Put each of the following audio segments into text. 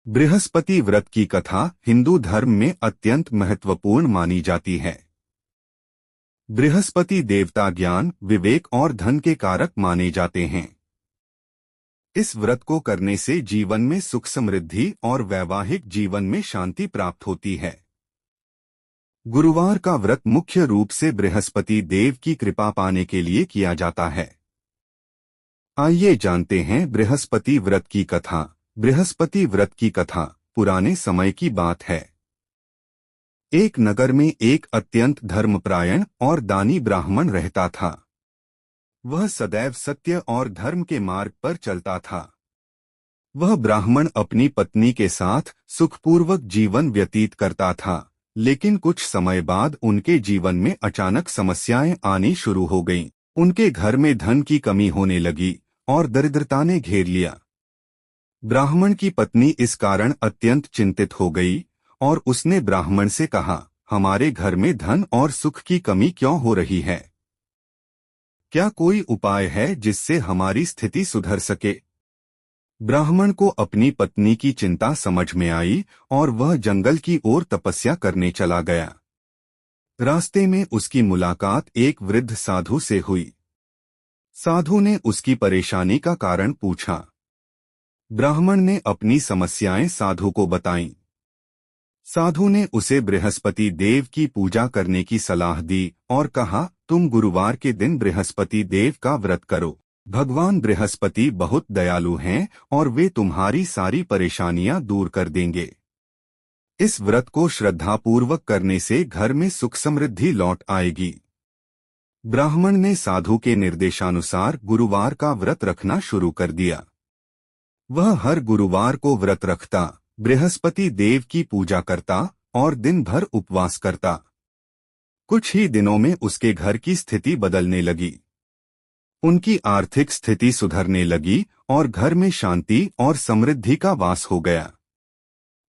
बृहस्पति व्रत की कथा हिंदू धर्म में अत्यंत महत्वपूर्ण मानी जाती है। बृहस्पति देवता ज्ञान, विवेक और धन के कारक माने जाते हैं। इस व्रत को करने से जीवन में सुख समृद्धि और वैवाहिक जीवन में शांति प्राप्त होती है। गुरुवार का व्रत मुख्य रूप से बृहस्पति देव की कृपा पाने के लिए किया जाता है। आइए जानते हैं बृहस्पति व्रत की कथा। बृहस्पति व्रत की कथा पुराने समय की बात है। एक नगर में एक अत्यंत धर्मपरायण और दानी ब्राह्मण रहता था। वह सदैव सत्य और धर्म के मार्ग पर चलता था। वह ब्राह्मण अपनी पत्नी के साथ सुखपूर्वक जीवन व्यतीत करता था, लेकिन कुछ समय बाद उनके जीवन में अचानक समस्याएं आनी शुरू हो गईं। उनके घर में धन की कमी होने लगी और दरिद्रता ने घेर लिया। ब्राह्मण की पत्नी इस कारण अत्यंत चिंतित हो गई और उसने ब्राह्मण से कहा, हमारे घर में धन और सुख की कमी क्यों हो रही है? क्या कोई उपाय है जिससे हमारी स्थिति सुधर सके? ब्राह्मण को अपनी पत्नी की चिंता समझ में आई और वह जंगल की ओर तपस्या करने चला गया। रास्ते में उसकी मुलाकात एक वृद्ध साधु से हुई। साधु ने उसकी परेशानी का कारण पूछा। ब्राह्मण ने अपनी समस्याएं साधु को बताईं। साधु ने उसे बृहस्पति देव की पूजा करने की सलाह दी और कहा, तुम गुरुवार के दिन बृहस्पति देव का व्रत करो। भगवान बृहस्पति बहुत दयालु हैं और वे तुम्हारी सारी परेशानियां दूर कर देंगे। इस व्रत को श्रद्धापूर्वक करने से घर में सुख समृद्धि लौट आएगी। ब्राह्मण ने साधु के निर्देशानुसार गुरुवार का व्रत रखना शुरू कर दिया। वह हर गुरुवार को व्रत रखता, बृहस्पति देव की पूजा करता और दिन भर उपवास करता। कुछ ही दिनों में उसके घर की स्थिति बदलने लगी। उनकी आर्थिक स्थिति सुधरने लगी और घर में शांति और समृद्धि का वास हो गया।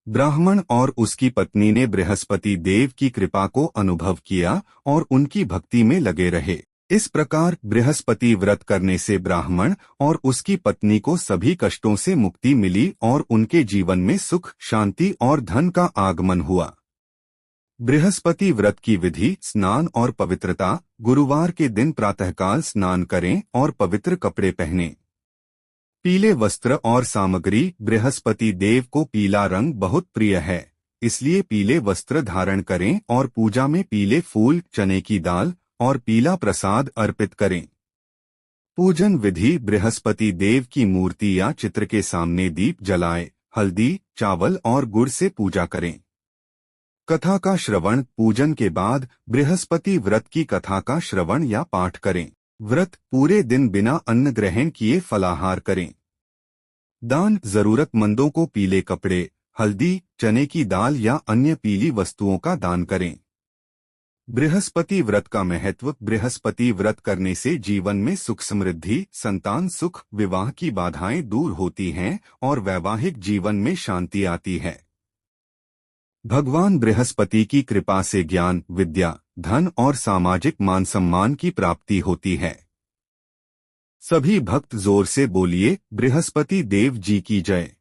ब्राह्मण और उसकी पत्नी ने बृहस्पति देव की कृपा को अनुभव किया और उनकी भक्ति में लगे रहे। इस प्रकार बृहस्पति व्रत करने से ब्राह्मण और उसकी पत्नी को सभी कष्टों से मुक्ति मिली और उनके जीवन में सुख, शांति और धन का आगमन हुआ। बृहस्पति व्रत की विधि: स्नान और पवित्रता। गुरुवार के दिन प्रातःकाल स्नान करें और पवित्र कपड़े पहनें। पीले वस्त्र और सामग्री। बृहस्पति देव को पीला रंग बहुत प्रिय है, इसलिए पीले वस्त्र धारण करें और पूजा में पीले फूल, चने की दाल और पीला प्रसाद अर्पित करें। पूजन विधि: बृहस्पति देव की मूर्ति या चित्र के सामने दीप जलाएं, हल्दी, चावल और गुड़ से पूजा करें। कथा का श्रवण: पूजन के बाद बृहस्पति व्रत की कथा का श्रवण या पाठ करें। व्रत: पूरे दिन बिना अन्न ग्रहण किए फलाहार करें। दान: जरूरतमंदों को पीले कपड़े, हल्दी, चने की दाल या अन्य पीली वस्तुओं का दान करें। बृहस्पति व्रत का महत्व: बृहस्पति व्रत करने से जीवन में सुख समृद्धि, संतान सुख, विवाह की बाधाएं दूर होती हैं और वैवाहिक जीवन में शांति आती है। भगवान बृहस्पति की कृपा से ज्ञान, विद्या, धन और सामाजिक मान सम्मान की प्राप्ति होती है। सभी भक्त जोर से बोलिए, बृहस्पति देव जी की जय।